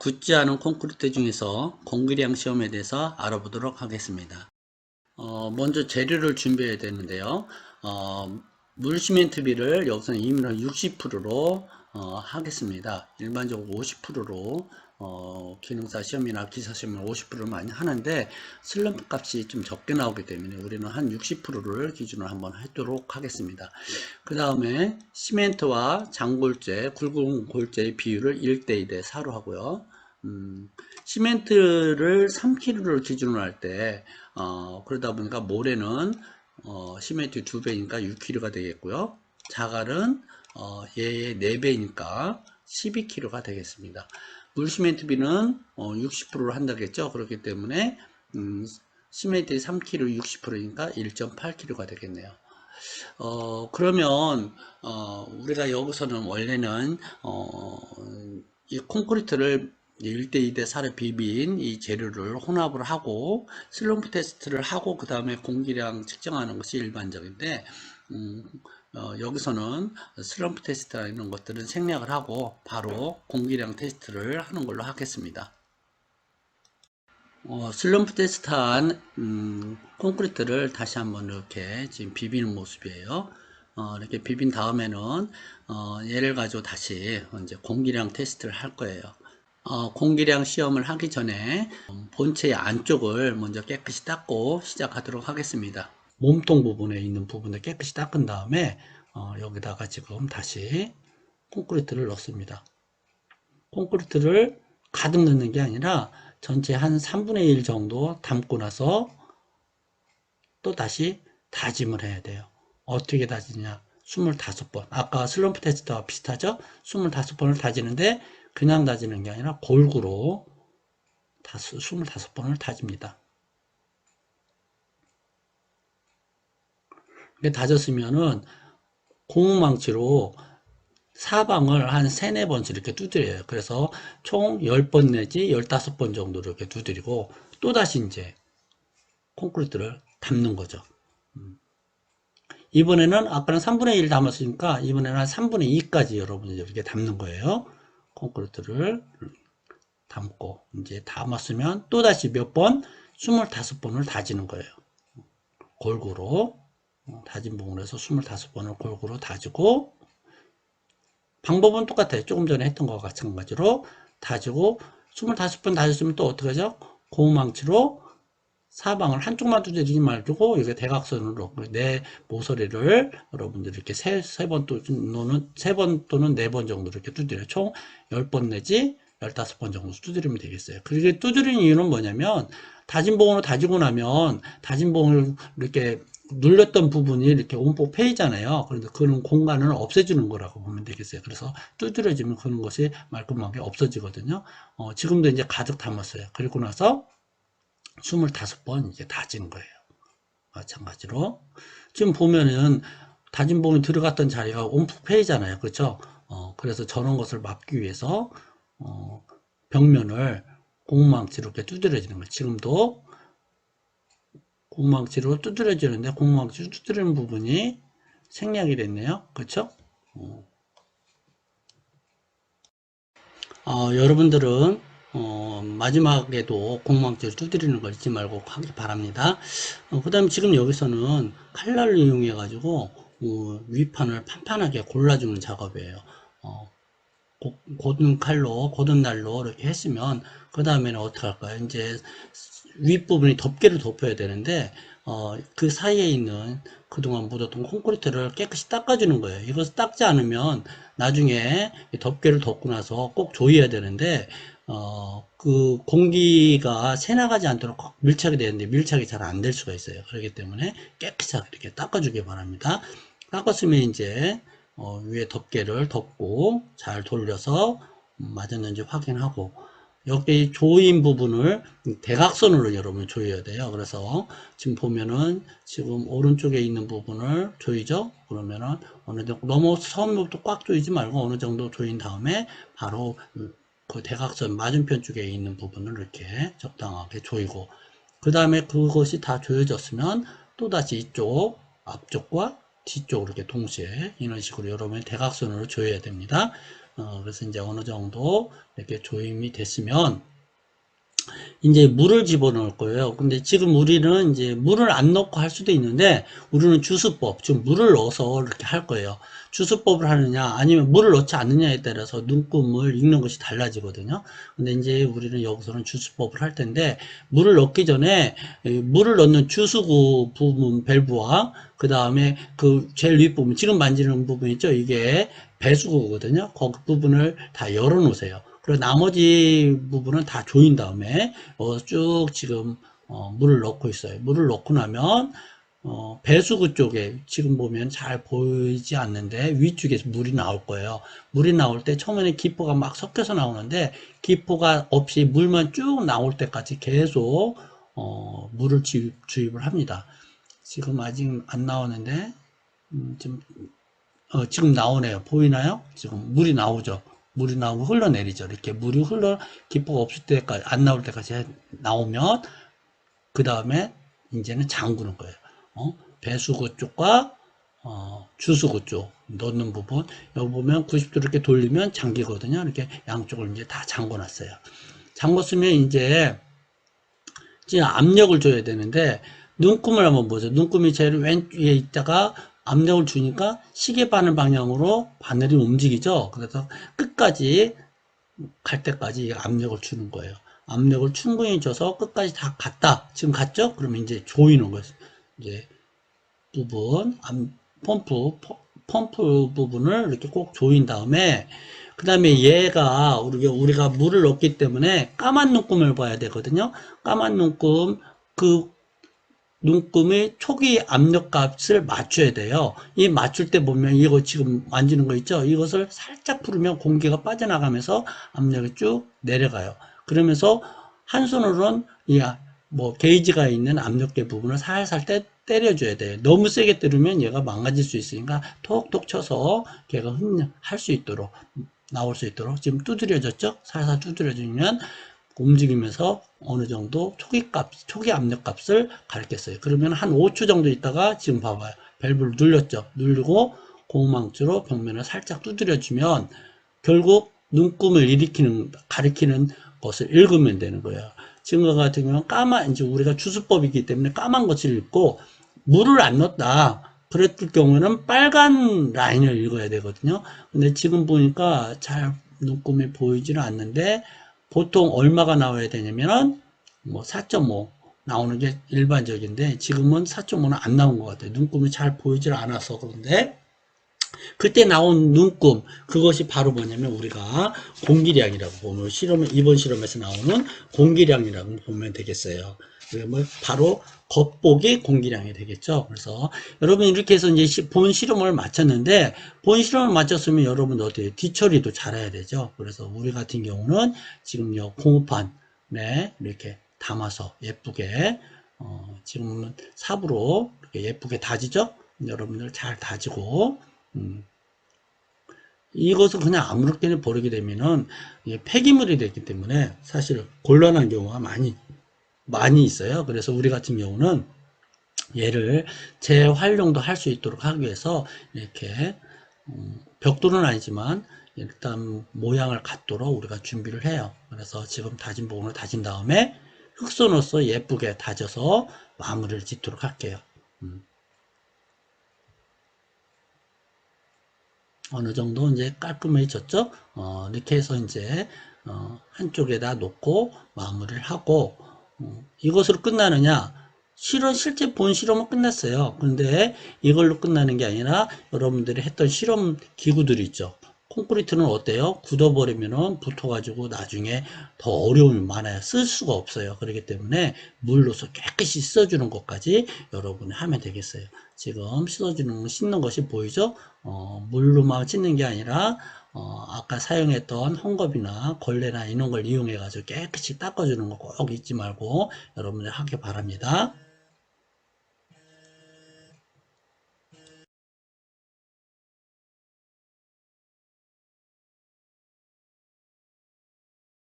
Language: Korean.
굳지 않은 콘크리트 중에서 공기량 시험에 대해서 알아보도록 하겠습니다. 먼저 재료를 준비해야 되는데요. 물 시멘트비를 여기서는 임의로 60%로 하겠습니다. 일반적으로 50%로 기능사 시험이나 기사 시험은 50%를 많이 하는데 슬럼프 값이 좀 적게 나오기 때문에 우리는 한 60%를 기준으로 한번 하도록 하겠습니다. 그 다음에 시멘트와 장골재, 굵은 골재의 비율을 1대1에 4로 하고요. 시멘트를 3kg를 기준으로 할 때, 그러다 보니까 모래는, 시멘트 2배니까 6kg가 되겠고요. 자갈은, 얘의 4배니까 12kg가 되겠습니다. 물시멘트비는, 60%를 한다겠죠. 그렇기 때문에, 시멘트 3kg 60%니까 1.8kg가 되겠네요. 그러면, 우리가 여기서는 원래는, 이 콘크리트를 1대2대 4로 비빈 이 재료를 혼합을 하고 슬럼프 테스트를 하고 그 다음에 공기량 측정하는 것이 일반적인데 여기서는 슬럼프 테스트나 이런 것들은 생략을 하고 바로 공기량 테스트를 하는 걸로 하겠습니다. 슬럼프 테스트한 콘크리트를 다시 한번 이렇게 지금 비비는 모습이에요. 이렇게 비빈 다음에는 얘를 가지고 다시 이제 공기량 테스트를 할 거예요. 공기량 시험을 하기 전에 본체의 안쪽을 먼저 깨끗이 닦고 시작하도록 하겠습니다. 몸통 부분에 있는 부분을 깨끗이 닦은 다음에 여기다가 지금 다시 콘크리트를 넣습니다. 콘크리트를 가득 넣는 게 아니라 전체 한 3분의 1 정도 담고 나서 또 다시 다짐을 해야 돼요. 어떻게 다지냐? 25번. 아까 슬럼프 테스트와 비슷하죠? 25번을 다지는데 그냥 다지는 게 아니라 골고루 25번을 다집니다. 이렇게 다졌으면은 고무망치로 사방을 한 3, 4번씩 이렇게 두드려요. 그래서 총 10번 내지 15번 정도 이렇게 두드리고 또다시 이제 콘크리트를 담는 거죠. 이번에는 아까는 3분의 1 담았으니까 이번에는 한 3분의 2까지 여러분이 이렇게 담는 거예요. 콘크리트를 담고 이제 담았으면 또다시 몇 번? 25번을 다지는 거예요. 골고루 다진 부분에서 25번을 골고루 다지고 방법은 똑같아요. 조금 전에 했던 것과 마찬가지로 다지고 25번 다졌으면 또 어떻게 하죠? 고무망치로 사방을 한쪽만 두드리지 말고 이게 대각선으로 내 모서리를 여러분들이 이렇게 세 번 또는 네 번 정도 이렇게 두드려요. 총 10번 내지 15번 정도 두드리면 되겠어요. 그게 두드리는 이유는 뭐냐면 다진 봉으로 다지고 나면 다진 봉을 이렇게 눌렸던 부분이 이렇게 온폭 패이잖아요. 그런데 그런 공간을 없애주는 거라고 보면 되겠어요. 그래서 두드려지면 그런 것이 말끔하게 없어지거든요. 지금도 이제 가득 담았어요. 그리고 나서 25번 이제 다진 거예요. 마찬가지로. 지금 보면은 다진 봉이 들어갔던 자리가 온폭 패이잖아요. 그렇죠? 그래서 저런 것을 막기 위해서 벽면을 고무망치로 이렇게 두드려지는 거예요. 지금도 고무망치로 두드려지는데 고무망치로 두드리는 부분이 생략이 됐네요. 그렇죠? 여러분들은 마지막에도 공망치를 두드리는 걸 잊지 말고 하기 바랍니다. 그 다음에 지금 여기서는 칼날을 이용해 가지고 위판을 판판하게 골라주는 작업이에요. 고든 칼로 고든 날로 이렇게 했으면 그 다음에는 어떻게 할까요? 이제 윗부분이 덮개를 덮어야 되는데 그 사이에 있는 그동안 묻었던 콘크리트를 깨끗이 닦아주는 거예요. 이것을 닦지 않으면 나중에 덮개를 덮고 나서 꼭 조여야 되는데 그 공기가 새나가지 않도록 꼭 밀착이 되는데 밀착이 잘 안 될 수가 있어요. 그렇기 때문에 깨끗이 이렇게 닦아주기 바랍니다. 닦았으면 이제 위에 덮개를 덮고 잘 돌려서 맞았는지 확인하고 여기 조인 부분을 대각선으로 여러분 조여야 돼요. 그래서 지금 보면은 지금 오른쪽에 있는 부분을 조이죠. 그러면은 어느 정도 너무 처음부터 꽉 조이지 말고 어느 정도 조인 다음에 바로 그 대각선 맞은편 쪽에 있는 부분을 이렇게 적당하게 조이고 그 다음에 그것이 다 조여졌으면 또다시 이쪽 앞쪽과 뒤쪽으로 이렇게 동시에 이런 식으로 여러분이 대각선으로 조여야 됩니다. 그래서 이제 어느 정도 이렇게 조임이 됐으면 이제 물을 집어넣을 거예요. 근데 지금 우리는 이제 물을 안 넣고 할 수도 있는데 우리는 주수법, 즉 물을 넣어서 이렇게 할 거예요. 주수법을 하느냐 아니면 물을 넣지 않느냐에 따라서 눈금을 읽는 것이 달라지거든요. 근데 이제 우리는 여기서는 주수법을 할 텐데 물을 넣기 전에 물을 넣는 주수구 부분 밸브와 그 다음에 그 제일 윗부분 지금 만지는 부분 있죠. 이게 배수구거든요. 거기 부분을 다 열어 놓으세요. 그리고 나머지 부분은 다 조인 다음에 쭉 지금 물을 넣고 있어요. 물을 넣고 나면 배수구 쪽에 지금 보면 잘 보이지 않는데 위쪽에서 물이 나올 거예요. 물이 나올 때 처음에는 기포가 막 섞여서 나오는데 기포가 없이 물만 쭉 나올 때까지 계속 물을 주입을 합니다. 지금 아직 안 나오는데 지금 나오네요. 보이나요? 지금 물이 나오죠. 물이 나오고 흘러내리죠. 이렇게 물이 기포가 없을 때까지, 안 나올 때까지 나오면, 그 다음에 이제는 잠그는 거예요. 배수구 쪽과, 주수구 쪽 넣는 부분. 여기 보면 90도 이렇게 돌리면 잠기거든요. 이렇게 양쪽을 이제 다 잠궈 놨어요. 잠궜으면 이제 압력을 줘야 되는데, 눈금을 한번 보세요. 눈금이 제일 왼쪽에 있다가 압력을 주니까 시계 바늘 방향으로 바늘이 움직이죠. 그래서 끝까지 갈 때까지 압력을 주는 거예요. 압력을 충분히 줘서 끝까지 다 갔다. 지금 갔죠? 그러면 이제 조이는 거예요. 이제 부분, 펌프 부분을 이렇게 꼭 조인 다음에 그 다음에 얘가 우리가 물을 넣기 때문에 까만 눈금을 봐야 되거든요. 까만 눈금 그 눈금의 초기 압력값을 맞춰야 돼요. 이 맞출 때 보면 이거 지금 만지는 거 있죠? 이것을 살짝 풀으면 공기가 빠져나가면서 압력이 쭉 내려가요. 그러면서 한 손으로는 게이지가 있는 압력계 부분을 살살 때려줘야 돼요. 너무 세게 때리면 얘가 망가질 수 있으니까 톡톡 쳐서 걔가 할 수 있도록 나올 수 있도록 지금 두드려졌죠? 살살 두드려주면 움직이면서 어느 정도 초기 압력 값을 가르쳤어요. 그러면 한 5초 정도 있다가 지금 봐봐요. 밸브를 눌렸죠. 누르고 고무망치로 벽면을 살짝 두드려주면 결국 눈금을 가리키는 것을 읽으면 되는 거예요. 지금과 같은 경우는 이제 우리가 주수법이기 때문에 까만 것을 읽고 물을 안 넣었다. 그랬을 경우에는 빨간 라인을 읽어야 되거든요. 근데 지금 보니까 잘 눈금이 보이지는 않는데 보통 얼마가 나와야 되냐면은 4.5 나오는 게 일반적인데 지금은 4.5는 안 나온 것 같아요. 눈금이 잘 보이질 않아서. 그런데 그때 나온 눈금 그것이 바로 뭐냐면 우리가 공기량이라고 보면 이번 실험에서 나오는 공기량이라고 보면 되겠어요. 그러면 바로 겉보기 공기량이 되겠죠. 그래서 여러분 이렇게 해서 이제 본 실험을 마쳤는데 본 실험을 마쳤으면 여러분 어때요? 뒤처리도 잘해야 되죠. 그래서 우리 같은 경우는 지금 공구판에 이렇게 담아서 예쁘게 지금은 삽으로 이렇게 예쁘게 다지죠. 여러분들 잘 다지고 이것을 그냥 아무렇게나 버리게 되면은 폐기물이 되기 때문에 사실 곤란한 경우가 많이 있어요. 그래서 우리 같은 경우는 얘를 재활용도 할 수 있도록 하기 위해서 이렇게 벽돌은 아니지만 일단 모양을 갖도록 우리가 준비를 해요. 그래서 지금 다진 부분을 다진 다음에 흑선으로서 예쁘게 다져서 마무리를 짓도록 할게요. 어느 정도 이제 깔끔해졌죠? 이렇게 해서 이제 한쪽에다 놓고 마무리를 하고 이것으로 끝나느냐? 실제 본 실험은 끝났어요. 근데 이걸로 끝나는 게 아니라 여러분들이 했던 실험 기구들이 있죠. 콘크리트는 어때요? 굳어버리면은 붙어가지고 나중에 더 어려움이 많아요. 쓸 수가 없어요. 그렇기 때문에 물로서 깨끗이 씻어주는 것까지 여러분이 하면 되겠어요. 지금 씻는 것이 보이죠? 물로만 씻는 게 아니라 아까 사용했던 헝겊이나 걸레나 이런 걸 이용해 가지고 깨끗이 닦아주는 거 꼭 잊지 말고 여러분들 하기 바랍니다.